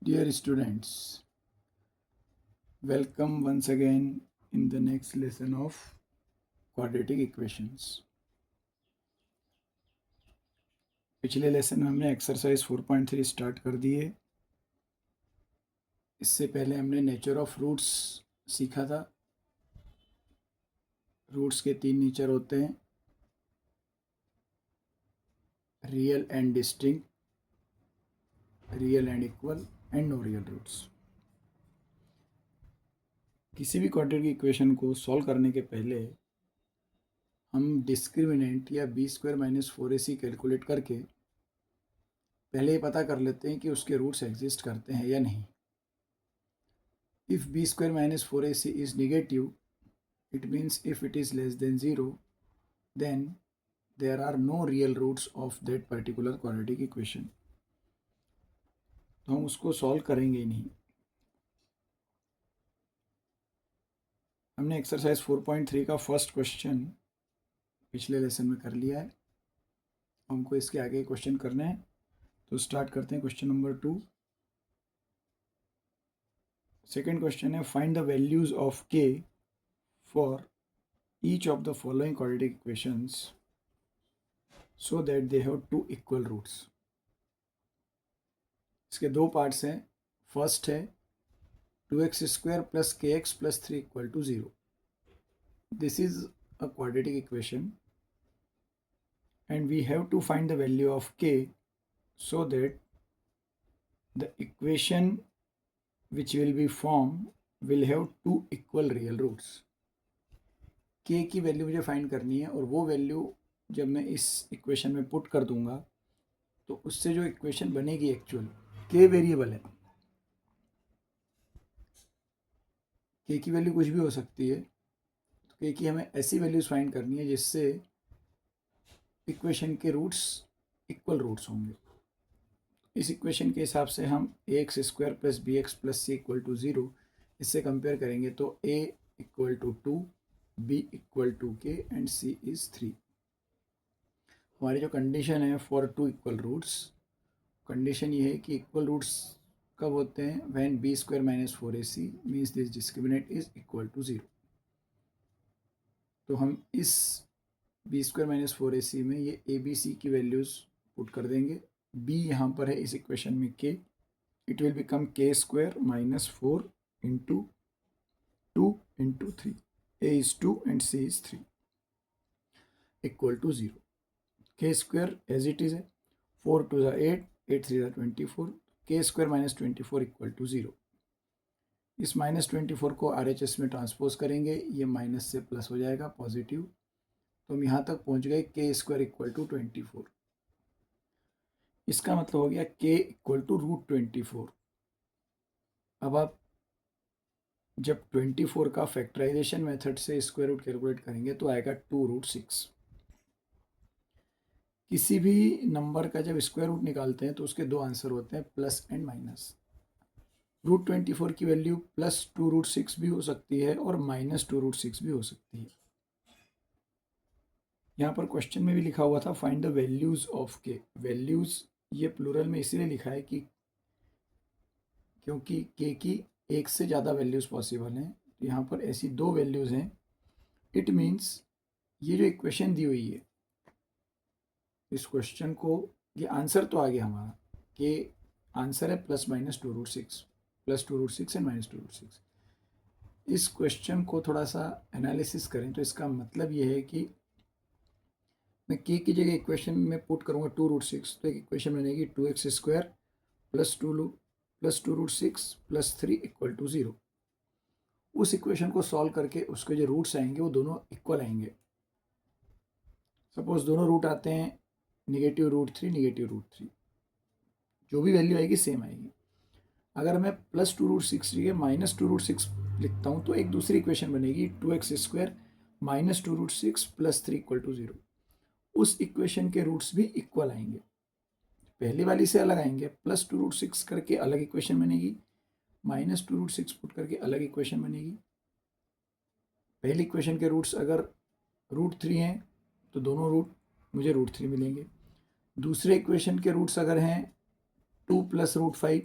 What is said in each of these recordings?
Dear students, welcome once again in the next lesson of quadratic equations. पिछले lesson में हमने exercise 4.3 start कर दिए। इससे पहले हमने नेचर ऑफ रूट्स सीखा था। रूट्स के 3 नेचर होते हैं, real and distinct, real and equal and no real roots. किसी भी क्वाड्रेटिक इक्वेशन को सॉल्व करने के पहले हम डिस्क्रिमिनेंट या B square minus 4ac calculate करके पहले ये पता कर लेते हैं कि उसके रूट्स एग्जिस्ट करते हैं या नहीं। If b square minus 4ac is negative, it means if it is less than 0, then there are no real roots of that particular quadratic equation. तो हम उसको सॉल्व करेंगे ही नहीं। हमने एक्सरसाइज 4.3 का फर्स्ट क्वेश्चन पिछले लेसन में कर लिया है। हमको इसके आगे क्वेश्चन करने हैं, तो स्टार्ट करते हैं क्वेश्चन नंबर 2। सेकेंड क्वेश्चन है, find the values of k for each of the following quadratic equations so that they have two equal roots. इसके दो पार्ट्स हैं। फर्स्ट है 2x square plus K X plus 3 equal to 0। This is a quadratic equation and we have to find the value of k so that the equation which will be formed will have two equal real roots. k की value मुझे find करनी है और वो value जब मैं इस equation में पुट कर दूंगा तो उससे जो इक्वेशन बनेगी, एक्चुअल k वेरिएबल है, k की वैल्यू कुछ भी हो सकती है, तो k की हमें ऐसी वैल्यूज फाइंड करनी है जिससे इक्वेशन के रूट्स इक्वल रूट्स होंगे। इस इक्वेशन के हिसाब से हम a x square plus b x plus c equal to 0 इससे कंपेयर करेंगे तो a equal to 2, b equal to k and c is 3। हमारी जो कंडीशन है for two equal roots, condition ये है कि इक्वल रूट्स कब होते हैं, when b square minus 4ac means this discriminant is equal to 0। तो हम इस बी स्क्वायर माइनस 4ac में ये ए बी सी की वैल्यूज़ पुट कर देंगे। b यहाँ पर है इस इक्वेशन में k, it will become k square minus 4 into 2 into 3, a is 2 and c is 3 equal to 0। k square as it is है, 4 टू ज़ा 8, 8 3 ज़ा 24, k square minus 24 equal to 0। इस माइनस 24 को RHS में ट्रांसपोज करेंगे, ये minus से plus हो जाएगा पॉजिटिव, तो हम यहाँ तक पहुँच गए k स्क्वायर इक्वल टू 24। इसका मतलब हो गया k इक्वल टू रूट 24। अब आप जब 24 का फैक्टराइजेशन मेथड से स्क्वायर रूट कैलकुलेट करेंगे तो आएगा 2 रूट 6। किसी भी नंबर का जब स्क्वायर रूट निकालते हैं तो उसके दो आंसर होते हैं, प्लस एंड माइनस। रूट 24 की वैल्यू प्लस 2 रूट 6 भी हो सकती है और माइनस 2 रूट 6 भी हो सकती है। यहाँ पर क्वेश्चन में भी लिखा हुआ था फाइंड द वैल्यूज ऑफ के। वैल्यूज ये प्लूरल में इसीलिए लिखा है कि क्योंकि के की एक से ज़्यादा वैल्यूज़ पॉसिबल हैं। तो यहाँ पर ऐसी दो वैल्यूज़ हैं। इट मीन्स ये जो इक्वेशन दी हुई है, इस क्वेश्चन को, ये आंसर तो आ गया हमारा कि आंसर है plus minus 2 root 6, plus 2 root 6 and minus 2 root 6। इस क्वेश्चन को थोड़ा सा एनालिसिस करें तो इसका मतलब ये है कि मैं के की जगह इक्वेशन में पुट करूँगा 2 रूट 6, तो एक इक्वेशन बनेगी 2x square plus 2 root 6 plus 3 equal to 0। उस इक्वेशन को सॉल्व करके उसके जो रूट्स आएंगे वो दोनों इक्वल आएंगे। सपोज दोनों रूट आते हैं निगेटिव रूट 3, निगेटिव रूट 3, जो भी वैल्यू आएगी सेम आएगी। अगर मैं प्लस 2 रूट 6 जगह माइनस 2 रूट 6 लिखता हूँ तो एक दूसरी इक्वेशन बनेगी 2x square minus 2 root 6 plus 3 equal to 0। उस इक्वेशन के रूट्स भी इक्वल आएंगे, पहली वाली से अलग आएंगे। प्लस 2 रूट 6 करके अलग इक्वेशन बनेगी, माइनस 2 रूट 6 पुट करके अलग इक्वेशन बनेगी। पहली इक्वेशन के रूट्स अगर रूट 3 हैं तो दोनों रूट मुझे रूट 3 मिलेंगे। दूसरे इक्वेशन के रूट्स अगर हैं 2 प्लस रूट 5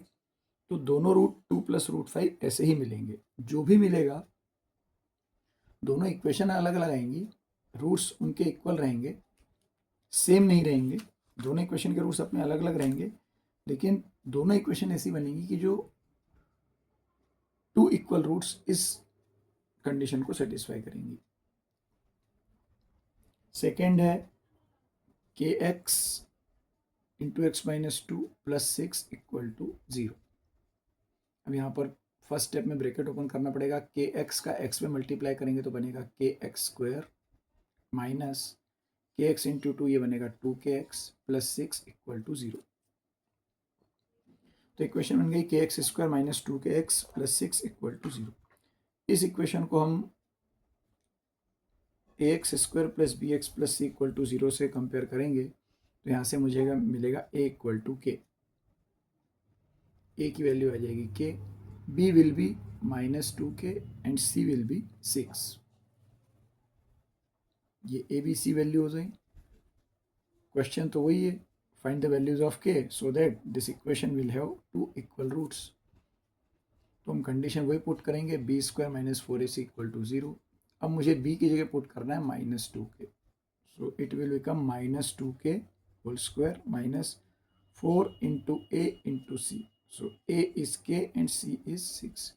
तो दोनों रूट 2 प्लस रूट 5 ऐसे ही मिलेंगे। जो भी मिलेगा, दोनों इक्वेशन अलग अलग आएंगी, रूट्स उनके इक्वल रहेंगे, सेम नहीं रहेंगे। दोनों इक्वेशन के रूट्स अपने अलग अलग रहेंगे, लेकिन दोनों इक्वेशन ऐसी बनेगी कि जो 2 इक्वल रूट्स इस कंडीशन को सेटिस्फाई करेंगी। सेकेंड है के X into X minus 2 plus 6 equal to 0। अब यहाँ पर फर्स्ट स्टेप में ब्रैकेट ओपन करना पड़ेगा। के एक्स का एक्स में मल्टीप्लाई करेंगे तो बनेगा के एक्स स्क्वायर माइनस के एक्स इंटू 2, ये बनेगा 2kx प्लस 6 इक्वल टू 0। तो इक्वेशन बन गई के x square minus 2kx plus 6 equal to 0। इस इक्वेशन को हम a x square plus b x plus c equal to 0 से कंपेयर करेंगे तो यहाँ से मुझे मिलेगा ए इक्वल टू के। ए की वैल्यू आ जाएगी K, B will be minus 2k and C will be 6। ये ए बी सी वैल्यू हो जाए। क्वेश्चन तो वही है, find the values of k so that this equation will have 2 equal roots. तो हम कंडीशन वही पुट करेंगे, b square minus 4ac equal to 0। अब मुझे b की जगह पुट करना है minus 2k, so it will become minus 2k whole square minus 4 into a into c. So a is k and c is 6।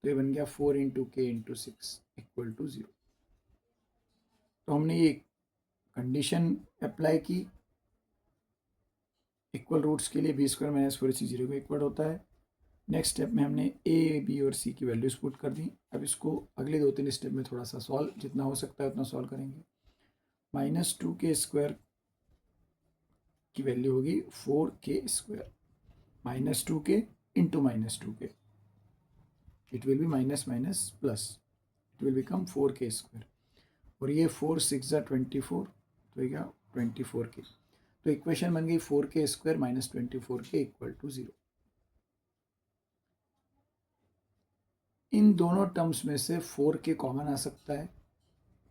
तो ये बन गया 4 इंटू के इंटू 6 इक्वल टू 0। तो हमने ये कंडीशन अप्लाई की इक्वल रूट्स के लिए, बी स्क्वायर माइनस 4ac 0 को इक्वल होता है। नेक्स्ट स्टेप में हमने ए बी और सी की वैल्यूज पुट कर दी। अब इसको अगले 2-3 स्टेप में थोड़ा सा सॉल्व, जितना हो सकता है उतना सॉल्व करेंगे। माइनस 2k स्क्वायर की वैल्यू होगी 4k square minus 2k into minus 2k, it will be minus minus plus, it will become 4k square. और ये 4 6 24, तो क्या 24k। तो इक्वेशन बन गई 4k square minus 24k equal to 0। इन दोनों टर्म्स में से 4k कॉमन आ सकता है,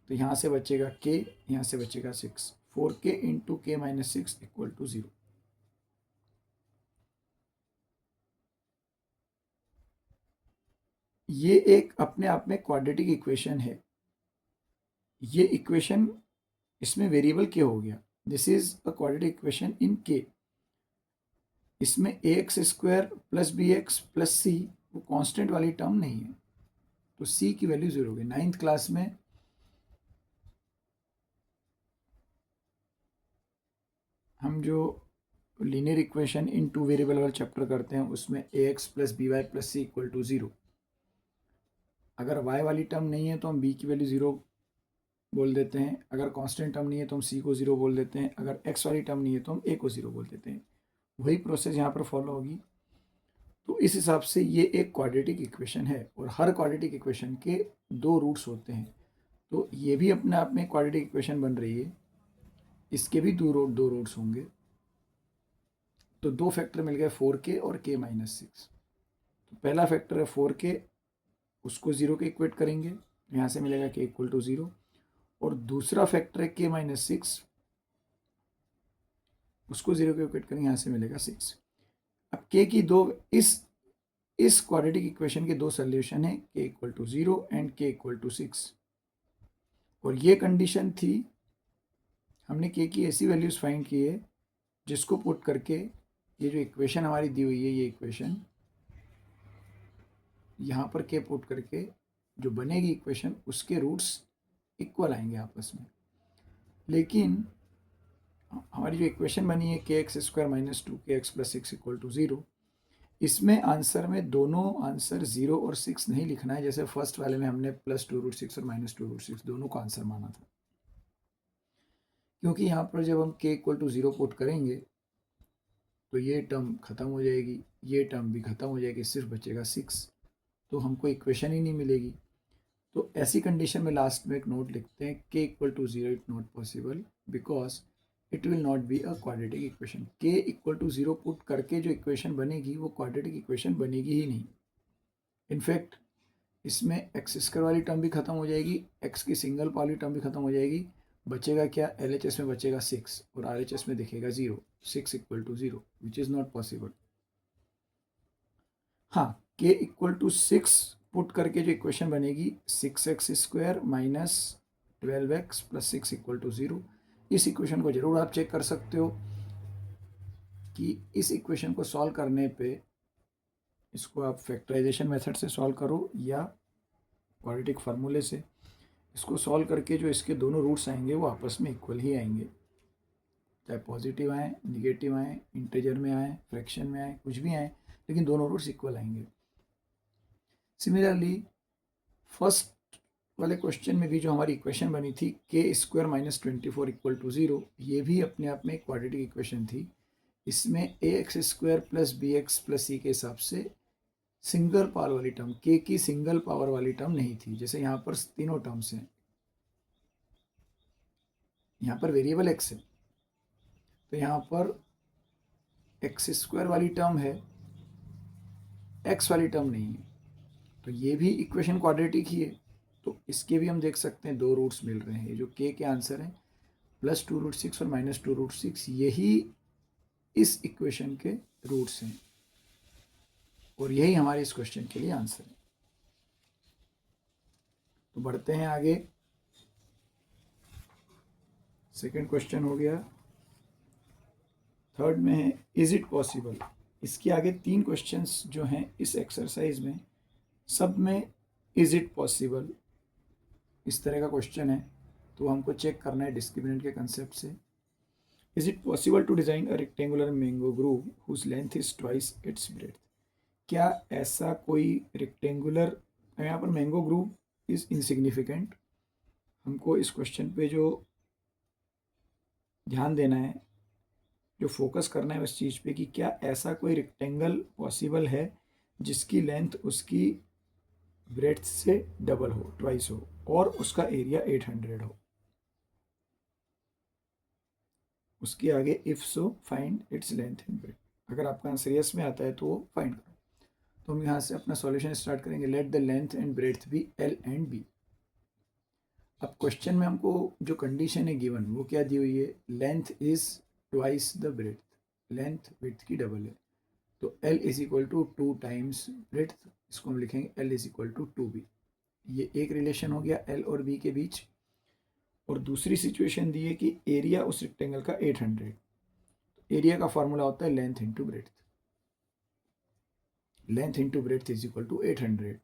तो यहाँ से बचेगा k, यहाँ से बचेगा 6। 4k इंटू के माइनस 6 इक्वल टू 0। ये एक अपने आप में क्वाड्रेटिक इक्वेशन है। ये इक्वेशन, इसमें वेरिएबल k हो गया, this is a quadratic equation in k। इसमें a x square plus b x plus c वो कांस्टेंट वाली टर्म नहीं है, तो c की वैल्यू 0 होगी। 9th क्लास में हम जो लीनियर इक्वेशन इन 2 वेरिएबल वाला चैप्टर करते हैं, उसमें a x plus b y plus c equal to 0। अगर y वाली टर्म नहीं है तो हम b की वैल्यू 0 बोल देते हैं, अगर कांस्टेंट टर्म नहीं है तो हम c को 0 बोल देते हैं, अगर x वाली टर्म नहीं है तो हम a को 0 बोल देते हैं। वही प्रोसेस यहाँ पर फॉलो होगी। तो इस हिसाब से ये एक क्वाड्रेटिक इक्वेशन है, और हर क्वाड्रेटिक इक्वेशन के 2 रूट्स होते हैं। तो ये भी अपने आप में क्वाड्रेटिक इक्वेशन बन रही है, इसके भी दो रूट्स होंगे। तो 2 फैक्टर मिल गए 4k और k माइनस 6। तो पहला फैक्टर है 4k, उसको 0 के इक्वेट करेंगे, यहाँ से मिलेगा k इक्वल टू 0। और दूसरा फैक्टर है k माइनस 6, उसको 0 के इक्वेट करेंगे, यहाँ से मिलेगा 6। अब k की दो, इस क्वाड्रेटिक इक्वेशन के 2 सोल्यूशन है, k equal to 0 and k equal to 6। और ये कंडीशन थी, हमने k की ऐसी वैल्यूज फाइंड की है जिसको पुट करके ये जो इक्वेशन हमारी दी हुई है, ये इक्वेशन यहाँ पर k पुट करके जो बनेगी इक्वेशन, उसके रूट्स इक्वल आएंगे आपस में। लेकिन हमारी जो इक्वेशन बनी है के x square minus 2kx plus 6 equal to 0, इसमें आंसर में दोनों आंसर 0 और 6 नहीं लिखना है, जैसे फर्स्ट वाले में हमने प्लस 2√6 और माइनस 2√6 दोनों को आंसर माना था। क्योंकि यहाँ पर जब हम k इक्वल टू 0 पुट करेंगे तो ये टर्म खत्म हो जाएगी, ये टर्म भी खत्म हो जाएगी, सिर्फ बचेगा 6, तो हमको इक्वेशन ही नहीं मिलेगी। तो ऐसी कंडीशन में लास्ट में एक नोट लिखते हैं, k equal to 0 it not possible because it will not be a quadratic equation. k equal to 0 put करके जो इक्वेशन बनेगी वो क्वाड्रेटिक इक्वेशन बनेगी ही नहीं। इनफैक्ट इसमें एक्स स्क्वायर वाली टर्म भी खत्म हो जाएगी, x की सिंगल वाली टर्म भी खत्म हो जाएगी, बचेगा क्या, LHS में बचेगा 6 और RHS में दिखेगा 0, 6 equal to 0 which is not possible. हाँ, k इक्वल टू 6 पुट करके जो इक्वेशन बनेगी 6x² minus 12x plus 6 equal to 0, इस इक्वेशन को जरूर आप चेक कर सकते हो कि इस इक्वेशन को सॉल्व करने पे इसको आप फैक्टराइजेशन मेथड से सॉल्व करो या क्वाड्रेटिक फार्मूले से। इसको सॉल्व करके जो इसके दोनों रूट्स आएंगे वो आपस में इक्वल ही आएंगे, चाहे पॉजिटिव आए, निगेटिव आए, इंटीजर में आए, फ्रैक्शन में आए, कुछ भी आए, लेकिन दोनों रूट्स इक्वल आएंगे। सिमिलरली फर्स्ट वाले क्वेश्चन में भी जो हमारी इक्वेशन बनी थी k² माइनस 24 इक्वल टू 0, ये भी अपने आप में एक क्वाड्रेटिक इक्वेशन थी। इसमें ax² plus bx plus c के हिसाब से सिंगल पावर वाली टर्म, k की सिंगल पावर वाली टर्म नहीं थी। जैसे यहाँ पर तीनों टर्म्स हैं, यहाँ पर वेरिएबल x है तो यहाँ पर x² वाली टर्म है, x वाली टर्म नहीं है, तो ये भी इक्वेशन क्वाड्रेटिक ही है। तो इसके भी हम देख सकते हैं दो रूट्स मिल रहे हैं। ये जो k के आंसर हैं +2√6 और -2√6, यही इस इक्वेशन के रूट्स हैं और यही हमारे इस क्वेश्चन के लिए आंसर है। तो बढ़ते हैं आगे। सेकंड क्वेश्चन हो गया। थर्ड में है इज इट पॉसिबल। इसके आगे 3 क्वेश्चंस जो हैं इस एक्सरसाइज में, सब में इज इट पॉसिबल इस तरह का क्वेश्चन है, तो हमको चेक करना है डिस्क्रिमिनेंट के कंसेप्ट से। Is it possible to design a rectangular mango grove whose length is twice its breadth. क्या ऐसा कोई रेक्टेंगुलर, यहाँ पर मैंगो ग्रूव इज इनसिग्निफिकेंट, हमको इस क्वेश्चन पे जो ध्यान देना है, जो फोकस करना है उस चीज़ पे कि क्या ऐसा कोई रेक्टेंगल पॉसिबल है जिसकी लेंथ उसकी ब्रेड्थ से डबल हो, ट्वाइस हो, और उसका एरिया 800 हो। उसके आगे if so find its length and breadth. अगर आपका आंसर यस में आता है तो वो फाइंड करो। तो हम यहाँ से अपना सॉल्यूशन स्टार्ट करेंगे। Let the length and breadth be L and B. अब क्वेश्चन में हमको जो कंडीशन है गिवन वो क्या दी हुई है, length is twice the breadth, length breadth की डबल है, तो L is equal to 2 times breadth, इसको हम लिखेंगे L is equal to 2b। ये एक रिलेशन हो गया L और B के बीच। और दूसरी सिचुएशन दी है कि एरिया उस रेक्टेंगल का 800, एरिया का फॉर्मूला होता है length into breadth, length into breadth is equal to 800।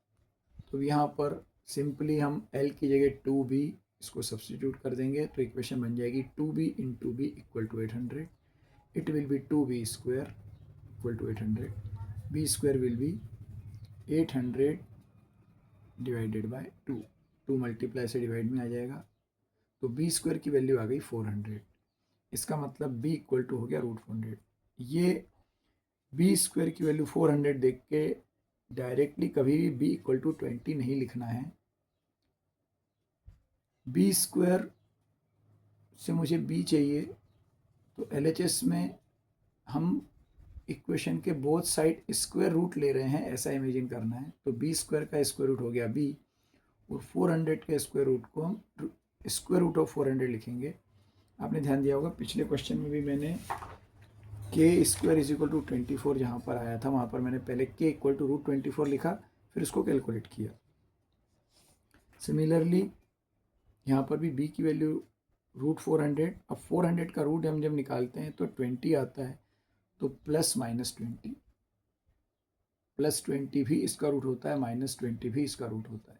तो यहाँ पर सिंपली हम L की जगह 2b इसको सब्सटीट्यूट कर देंगे तो इक्वेशन बन जाएगी 2b into b equal to 800। It will be 2b square equal to 800, b square will be 800 divided by 2, 2 multiply से डिवाइड में आ जाएगा, तो b स्क्वायर की वैल्यू आ गई 400। इसका मतलब b इक्वल टू हो गया √400। ये b स्क्वायर की वैल्यू 400 देख के डायरेक्टली कभी भी b इक्वल टू 20 नहीं लिखना है। b स्क्वायर से मुझे b चाहिए, तो LHS में हम इक्वेशन के बोथ साइड स्क्वायर रूट ले रहे हैं, ऐसा इमेजिन करना है। तो b स्क्वायर का स्क्वायर रूट हो गया b, और 400 के स्क्वायर रूट को हम स्क्वायर रूट ऑफ 400 लिखेंगे। आपने ध्यान दिया होगा पिछले क्वेश्चन में भी मैंने k² इज इक्वल टू 24 जहाँ पर आया था वहाँ पर मैंने पहले k इक्वल टू √24 लिखा, फिर उसको कैलकुलेट किया। सिमिलरली यहाँ पर भी b की वैल्यू √400। अब 400 का रूट हम जब निकालते हैं तो 20 आता है, तो +-20, +20 भी इसका रूट होता है, -20 भी इसका रूट होता है।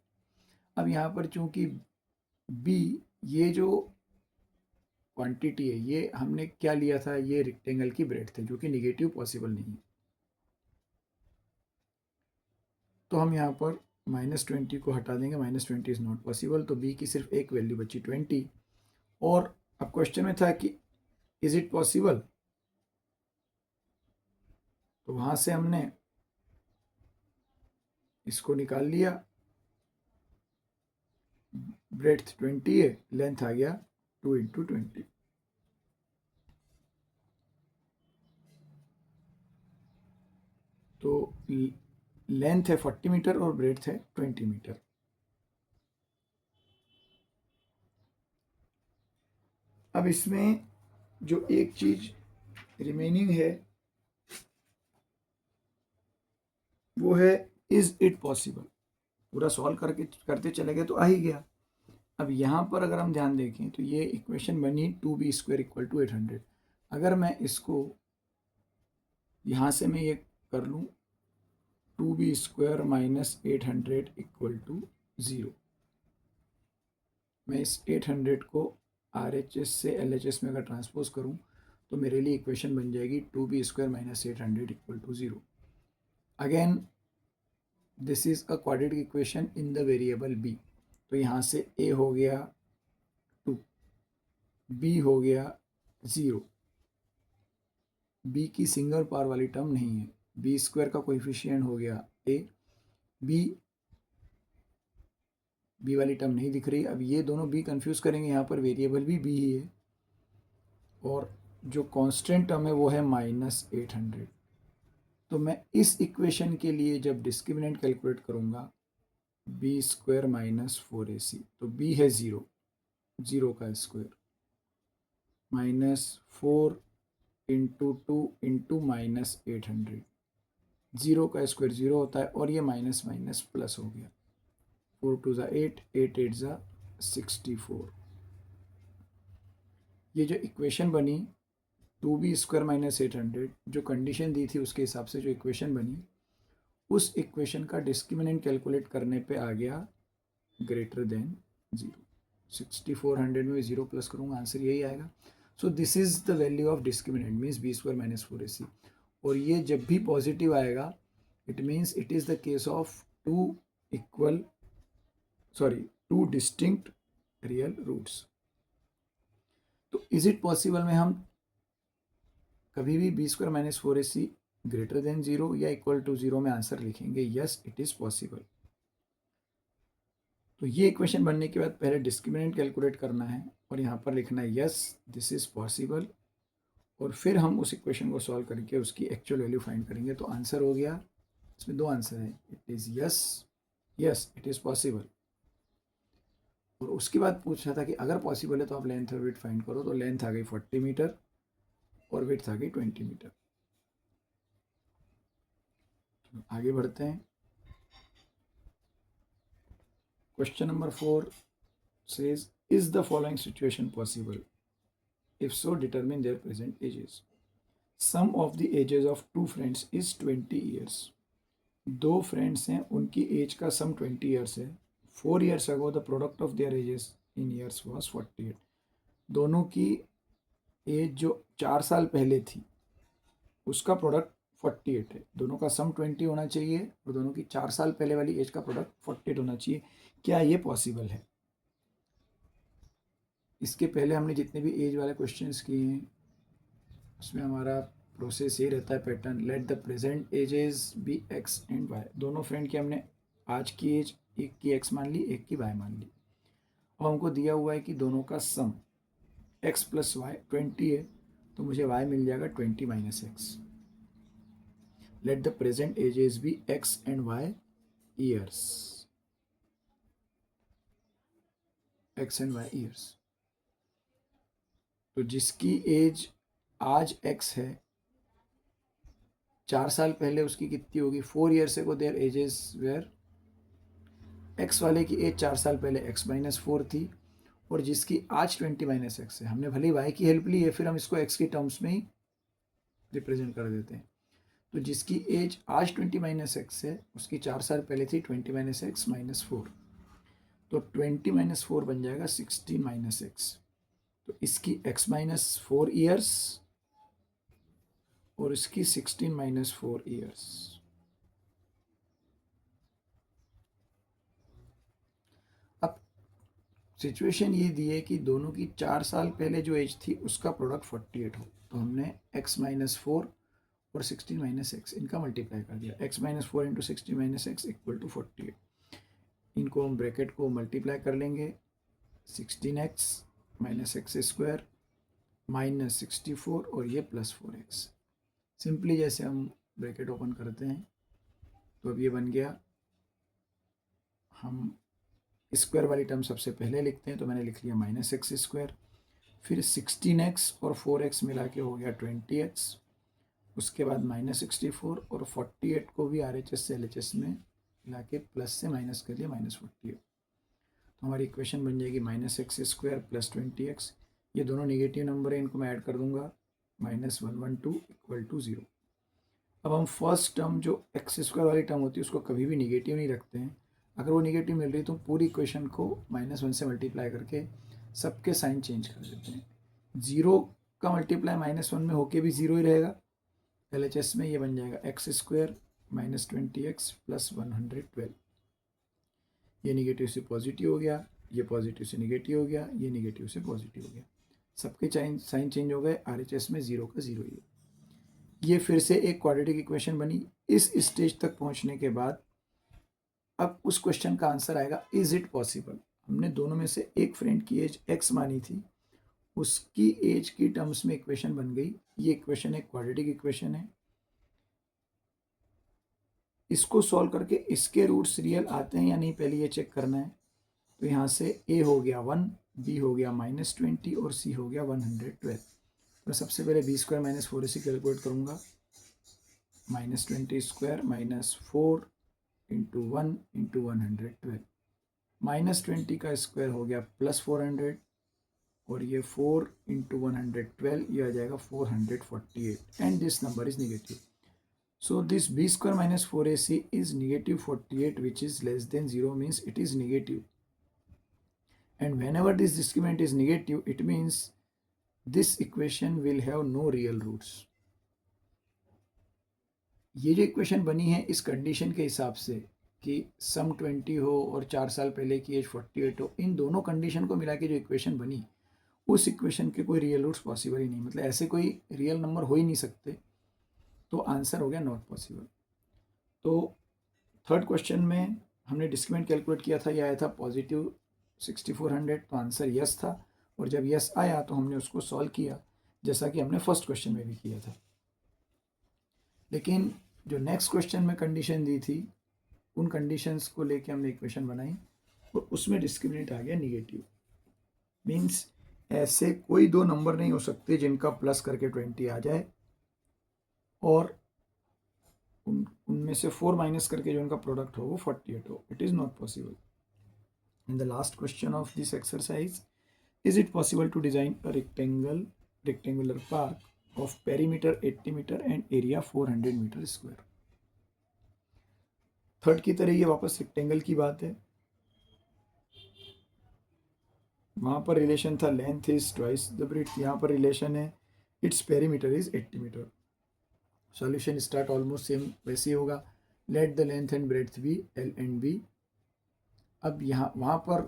अब यहाँ पर चूंकि b ये जो क्वांटिटी है ये हमने क्या लिया था, ये रेक्टेंगल की ब्रेड्थ है जो कि निगेटिव पॉसिबल नहीं है, तो हम यहाँ पर -20 को हटा देंगे, -20 इज नॉट पॉसिबल, तो b की सिर्फ एक वैल्यू बची 20। और अब क्वेश्चन में था कि इज इट पॉसिबल, तो वहाँ से हमने इसको निकाल लिया, ब्रेड्थ 20 है, लेंथ आ गया 2 इंटू 20। तो लेंथ है 40 मीटर और ब्रेड्थ है 20 मीटर। अब इसमें जो एक चीज रिमेनिंग है वो है इज़ इट पॉसिबल। पूरा सॉल्व करते चले गए तो आ ही गया। अब यहाँ पर अगर हम ध्यान देखें तो ये इक्वेशन बनी 2b² इक्वल टू 800। अगर मैं इसको यहाँ से मैं ये कर लूँ 2b² माइनस 800 इक्वल टू 0, मैं इस 800 को RHS से LHS में अगर ट्रांसपोज करूँ तो मेरे लिए इक्वेशन बन जाएगी 2b² minus 800 equal to 0। Again this is a quadratic equation in the variable b। तो यहाँ से a हो गया 2, b हो गया 0, b की सिंगल पावर वाली टर्म नहीं है, b² का कोएफिशिएंट हो गया a, b वाली टर्म नहीं दिख रही। अब ये दोनों b कंफ्यूज करेंगे, यहाँ पर वेरिएबल भी b ही है और जो कांस्टेंट टर्म है वो है -800। तो मैं इस इक्वेशन के लिए जब डिस्क्रिमिनेंट कैलकुलेट करूँगा b² माइनस 4ac, तो b है 0, 0 का स्क्वायर -4 इंटू 2 इंटू -800, 0 का स्क्वायर 0 होता है और ये माइनस माइनस प्लस हो गया, 4 2 ज़ा 8, 8 8 ज़ा 64। ये जो इक्वेशन बनी 2b² माइनस 800, जो कंडीशन दी थी उसके हिसाब से जो इक्वेशन बनी, उस इक्वेशन का डिस्क्रिमिनेंट कैलकुलेट करने पे आ गया ग्रेटर देन 0। 6400 में 0 प्लस करूँगा, आंसर यही आएगा। So this is the value of discriminant means b² minus 4ac। और ये जब भी पॉजिटिव आएगा it means it is the case of two distinct real roots. तो इज इट पॉसिबल में हम कभी भी b² minus 4ac greater than 0 या इक्वल टू 0 में आंसर लिखेंगे यस इट इज़ पॉसिबल। तो ये इक्वेशन बनने के बाद पहले डिस्क्रिमिनेंट कैलकुलेट करना है और यहाँ पर लिखना है यस दिस इज़ पॉसिबल, और फिर हम उस इक्वेशन को सॉल्व करके उसकी एक्चुअल वैल्यू फाइंड करेंगे। तो आंसर हो गया, इसमें दो आंसर है, it is yes, yes it is possible. और उसके बाद पूछा था कि अगर पॉसिबल है तो आप लेंथ और विड्थ फाइंड करो, तो लेंथ आ गई 40 मीटर और विड्थ आ गई 20 मीटर। आगे बढ़ते हैं। Question number 4 says is the following situation possible? If so, determine their present ages. Sum of the ages of two friends is 20 years. दो फ्रेंड्स हैं, उनकी एज का सम 20 ईयर्स है। 4 years ago the product of their ages in years was 48। दोनों की as जो 4 साल पहले थी उसका प्रोडक्ट 48 है। दोनों का सम 20 होना चाहिए और दोनों की 4 साल पहले वाली एज का प्रोडक्ट 48 होना चाहिए। क्या ये पॉसिबल है? इसके पहले हमने जितने भी एज वाले क्वेश्चंस किए हैं उसमें हमारा प्रोसेस ये रहता है pattern, let the present ages be x and y. दोनों फ्रेंड की हमने आज की एज, एक की एक्स मान ली, एक की वाई मान ली, और हमको दिया हुआ है कि दोनों का सम एक्स प्लस वाई 20 है, तो मुझे वाई मिल जाएगा 20 माइनस x. Let the present ages be x and y years, x and y years. तो जिसकी एज आज एक्स है, 4 साल पहले उसकी कितनी होगी? 4 years ago their ages were, x वाले की एज 4 साल पहले एक्स माइनस 4 थी, और जिसकी आज 20 माइनस एक्स है। हमने भले वाई की हेल्प ली है, फिर हम इसको एक्स की टर्म्स में ही रिप्रेजेंट कर देते हैं। तो जिसकी एज आज 20 माइनस एक्स है उसकी 4 साल पहले थी 20 माइनस एक्स माइनस 4, तो 20 माइनस 4 बन जाएगा 16 माइनस एक्स। तो इसकी एक्स माइनस 4 ईयर्स और इसकी 16 माइनस 4 ईयर्स। अब सिचुएशन ये दी है कि दोनों की 4 साल पहले जो एज थी उसका प्रोडक्ट 48 हो, तो हमने x माइनस 4 और 16 माइनस एक्स इनका मल्टीप्लाई कर दिया। x minus 4 into 16 minus x equal to 48। इनको हम ब्रैकेट को मल्टीप्लाई कर लेंगे, 16x minus x square minus 64 और ये प्लस 4x। सिंपली जैसे हम ब्रैकेट ओपन करते हैं तो अब ये बन गया, हम स्क्वायर वाली टर्म सबसे पहले लिखते हैं, तो मैंने लिख लिया माइनस एक्स स्क्वायर, फिर 16x और 4x मिला के हो गया 20x, उसके बाद -64 और 48 को भी RHS से LHS में मिला के प्लस से माइनस कर लिया -48। तो हमारी इक्वेशन बन जाएगी -x² + 20x। ये दोनों निगेटिव नंबर है, इनको मैं ऐड कर दूंगा, -112 = 0। अब हम फर्स्ट टर्म जो x² वाली टर्म होती है उसको कभी भी निगेटिव नहीं रखते हैं। अगर वो निगेटिव मिल रही है तो पूरी इक्वेशन को -1 से मल्टीप्लाई करके सबके साइन चेंज कर देते हैं। 0 का मल्टीप्लाई -1 में होके भी 0 ही रहेगा। LHS में ये बन जाएगा x² - 20x + 112। ये निगेटिव से पॉजिटिव हो गया, ये पॉजिटिव से निगेटिव हो गया, ये निगेटिव से पॉजिटिव हो गया, सबके साइन चेंज हो गए। RHS में 0 का 0 ही है। ये फिर से एक क्वाड्रेटिक इक्वेशन बनी। इस स्टेज तक पहुंचने के बाद अब उस क्वेश्चन का आंसर आएगा, इज इट पॉसिबल। हमने दोनों में से एक फ्रेंड की एज x मानी थी, उसकी एज की टर्म्स में इक्वेशन बन गई। ये इक्वेशन एक क्वाड्रेटिक इक्वेशन है। इसको सॉल्व करके इसके रूट्स रियल आते हैं या नहीं पहले ये चेक करना है। तो यहाँ से a हो गया 1, b हो गया -20 और c हो गया 112। तो सबसे पहले b² - 4ac कैलकुलेट करूँगा। -20² - 4 × 1 × 112। -20 का स्क्वायर हो गया +400 और ये 4 × 112 ये आ जाएगा 448 and this number is negative. So this b² - 4ac is -48 which is less than 0 means it is negative. And whenever this discriminant is negative, it means this equation will have no real roots. ये जो equation बनी है इस condition के हिसाब से कि सम 20 हो और 4 साल पहले की एज 48 हो, इन दोनों कंडीशन को मिला के जो इक्वेशन बनी, उस इक्वेशन के कोई रियल रूट्स पॉसिबल ही नहीं, मतलब ऐसे कोई रियल नंबर हो ही नहीं सकते। तो आंसर हो गया नॉट पॉसिबल। तो थर्ड क्वेश्चन में हमने डिस्क्रिमिनेंट कैलकुलेट किया था, यह आया था पॉजिटिव 6400, तो आंसर यस था। और जब यस आया तो हमने उसको सॉल्व किया जैसा कि हमने फर्स्ट क्वेश्चन में भी किया था। लेकिन जो नेक्स्ट क्वेश्चन में कंडीशन दी थी उन कंडीशंस को लेके हमने इक्वेशन बनाई और उसमें डिस्क्रिमिनेंट आ गया निगेटिव। मीन्स ऐसे कोई दो नंबर नहीं हो सकते जिनका प्लस करके 20 आ जाए और उनमें से 4 माइनस करके जो उनका प्रोडक्ट हो वो 48 हो। It is not possible. In the last question of this exercise, is it possible to design a rectangular park of perimeter 80 metre and area 400 metre square. Third की तरह ये वापस रेक्टेंगल की बात है। वहाँ पर रिलेशन था length is twice the breadth, यहाँ पर रिलेशन है its perimeter is 80 metre. Solution start almost same वैसे ही होगा। Let the length and breadth be L and B। अब यहाँ वहाँ पर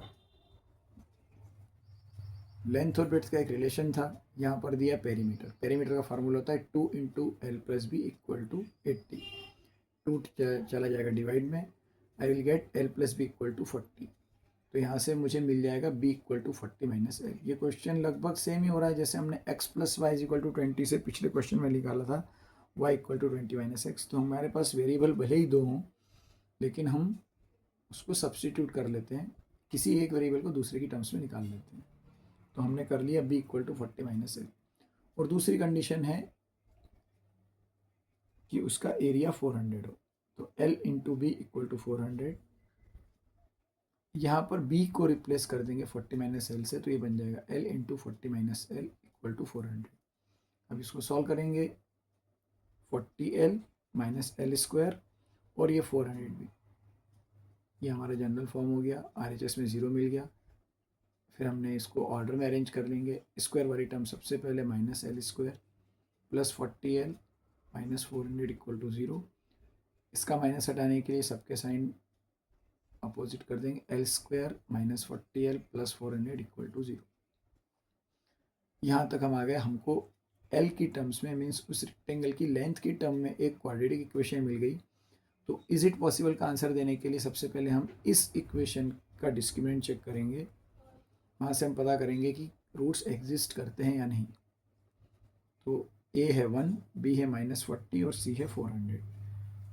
लेंथ और ब्रेड्थ का एक रिलेशन था, यहाँ पर दिया पेरीमीटर। पेरीमीटर का फार्मूला होता है 2 × L + B = 80। 2 चला जाएगा डिवाइड में, I will get L + B = 40। तो यहाँ से मुझे मिल जाएगा B = 40 - L। ये क्वेश्चन लगभग सेम ही हो रहा है जैसे हमने x + y = 20 से पिछले क्वेश्चन में निकाला था, y = 20 - x। तो हमारे पास वेरिएबल भले ही दो हों लेकिन हम उसको सब्स्टिट्यूट कर लेते हैं, किसी एक वेरिएबल को दूसरे की टर्म्स में निकाल लेते हैं। तो हमने कर लिया B = 40 - L। और दूसरी कंडीशन है कि उसका एरिया 400 हो, तो L × B = 400। यहाँ पर B को रिप्लेस कर देंगे 40 - L से, तो ये बन जाएगा L × 40 - L = 400। अब इसको सॉल्व करेंगे, 40L - L² और ये 400 भी, ये हमारा जनरल फॉर्म हो गया। RHS में 0 मिल गया। फिर हमने इसको ऑर्डर में अरेंज कर लेंगे। स्क्वायर वाली टर्म सबसे पहले -L² + 40L - 400 = 0। इसका माइनस हटाने के लिए सबके साइन अपोजिट कर देंगे। L² - 40L + 400 = 0। यहाँ तक हम आ गए। हमको L की टर्म्स में मीन्स उस रेक्टेंगल की लेंथ की टर्म में एक क्वाड्रेटिक इक्वेशन मिल गई। तो इज इट पॉसिबल का आंसर देने के लिए सबसे पहले हम इस इक्वेशन का डिस्क्रिमिनेंट चेक करेंगे। वहाँ से हम पता करेंगे कि रूट्स एग्जिस्ट करते हैं या नहीं। तो A है 1, B है -40 और C है 400।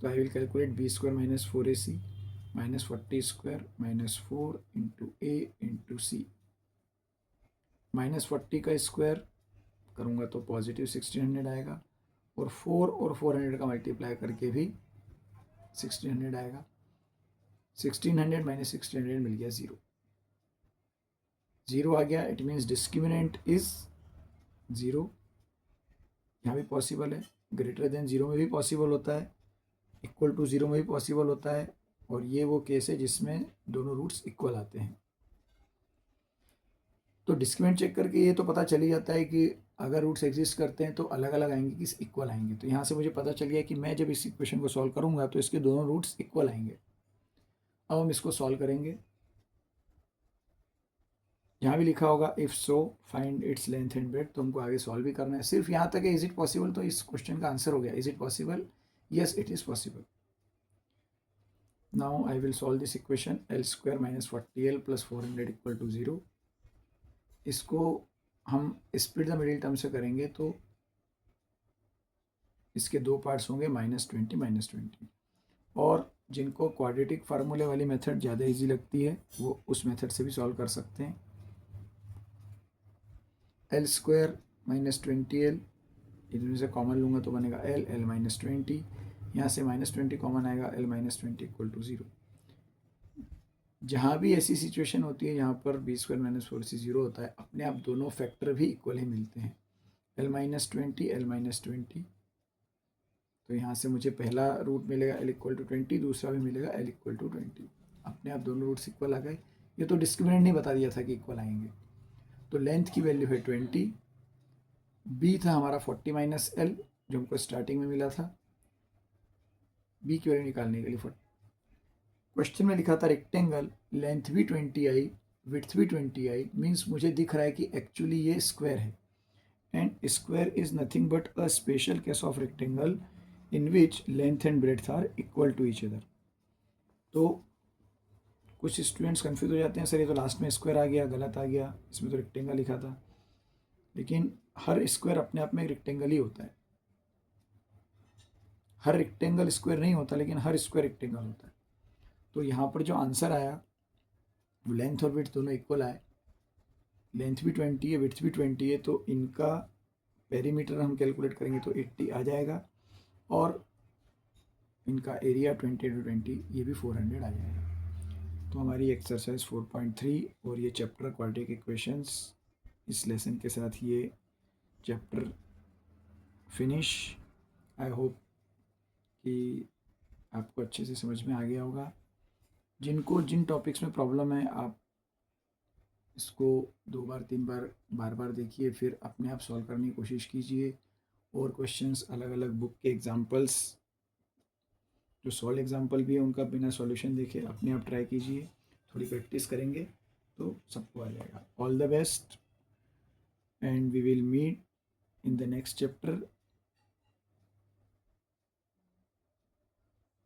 तो I will calculate B² - 4AC -40² - 4 × A × C। -40 का स्क्वायर करूँगा तो पॉजिटिव 1600 आएगा और 4 और 400 का मल्टीप्लाई करके भी 1600 आएगा। 1600 माइनस 1600 मिल गया 0, 0 आ गया। It means discriminant is 0। यहाँ भी पॉसिबल है, ग्रेटर देन 0 में भी पॉसिबल होता है, इक्वल टू 0 में भी पॉसिबल होता है, और ये वो केस है जिसमें दोनों रूट्स इक्वल आते हैं। तो डिस्क्रिमिनेंट चेक करके ये तो पता चल ही जाता है कि अगर रूट्स एग्जिस्ट करते हैं तो अलग अलग आएंगे कि इक्वल आएंगे। तो यहाँ से मुझे पता चल गया कि मैं जब इस इक्वेशन को सॉल्व करूँगा तो इसके दोनों रूट्स इक्वल आएंगे। अब हम इसको सॉल्व करेंगे। यहाँ भी लिखा होगा if so find its length and breadth, तो हमको आगे सॉल्व भी करना है। सिर्फ यहाँ तक है इज इट पॉसिबल, तो इस क्वेश्चन का आंसर हो गया is it possible, yes it is possible. Now I will solve this equation L square minus 40l plus 400 equal to 0। इसको हम स्प्लिट द मिडिल टर्म से करेंगे तो इसके दो पार्ट्स होंगे -20 -20। और जिनको क्वाड्रेटिक फार्मूले वाली मेथड ज़्यादा इजी लगती है वो उस मेथड से भी सॉल्व कर सकते हैं। एल स्क्वायर माइनस 20l, इनमें से कॉमन लूँगा तो बनेगा एल माइनस 20, यहाँ से -20 कॉमन आएगा, एल माइनस 20 इक्वल टू 0। जहाँ भी ऐसी सिचुएशन होती है यहाँ पर बी स्क्वायर माइनस 4c 0 होता है, अपने आप दोनों फैक्टर भी इक्वल ही मिलते हैं, एल माइनस 20 एल माइनस 20। तो यहाँ से मुझे पहला रूट मिलेगा एल इक्वल टू 20, दूसरा भी मिलेगा एल इक्वल टू 20। अपने आप दोनों रूट्स इक्वल आ गए। ये तो डिस्क्रिमिनेंट नहीं बता दिया था कि इक्वल आएंगे। तो लेंथ की वैल्यू है 20, बी था हमारा 40 माइनस एल जो हमको स्टार्टिंग में मिला था, बी की वैल्यू निकालने के लिए क्वेश्चन में लिखा था रेक्टेंगल लेंथ भी 20 आई विड्थ भी 20 आई, मीन्स मुझे दिख रहा है कि एक्चुअली ये स्क्वायर है, and square is nothing but a special case of rectangle in which length and breadth are equal to each other. तो कुछ स्टूडेंट्स कंफ्यूज हो जाते हैं, सर ये तो लास्ट में स्क्वायर आ गया, गलत आ गया, इसमें तो रेक्टेंगल लिखा था। लेकिन हर स्क्वायर अपने आप में एक रेक्टेंगल ही होता है। हर रेक्टेंगल स्क्वायर नहीं होता, लेकिन हर स्क्वायर रेक्टेंगल होता है। तो यहाँ पर जो आंसर आया वो लेंथ और विड्थ दोनों इक्वल आए। लेंथ भी 20 है, विड्थ भी 20 है, तो इनका पेरीमीटर हम कैलकुलेट करेंगे तो 80 आ जाएगा, और इनका एरिया 20 × 20 ये भी 400 आ जाएगा। तो हमारी एक्सरसाइज 4.3 और ये चैप्टर क्वाड्रेटिक इक्वेशंस, इस लेसन के साथ ये चैप्टर फिनिश। आई होप कि आपको अच्छे से समझ में आ गया होगा। जिनको जिन टॉपिक्स में प्रॉब्लम है आप इसको 2 बार 3 बार बार बार देखिए, फिर अपने आप सॉल्व करने की कोशिश कीजिए। और क्वेश्चंस अलग अलग बुक के एग्जांपल्स, जो सॉल्व एग्जांपल भी है उनका बिना सॉल्यूशन देखे अपने आप ट्राई कीजिए। थोड़ी प्रैक्टिस करेंगे तो सबको आ जाएगा। All the best and we will meet in the next chapter.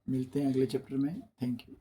मिलते हैं अगले चैप्टर में। Thank you.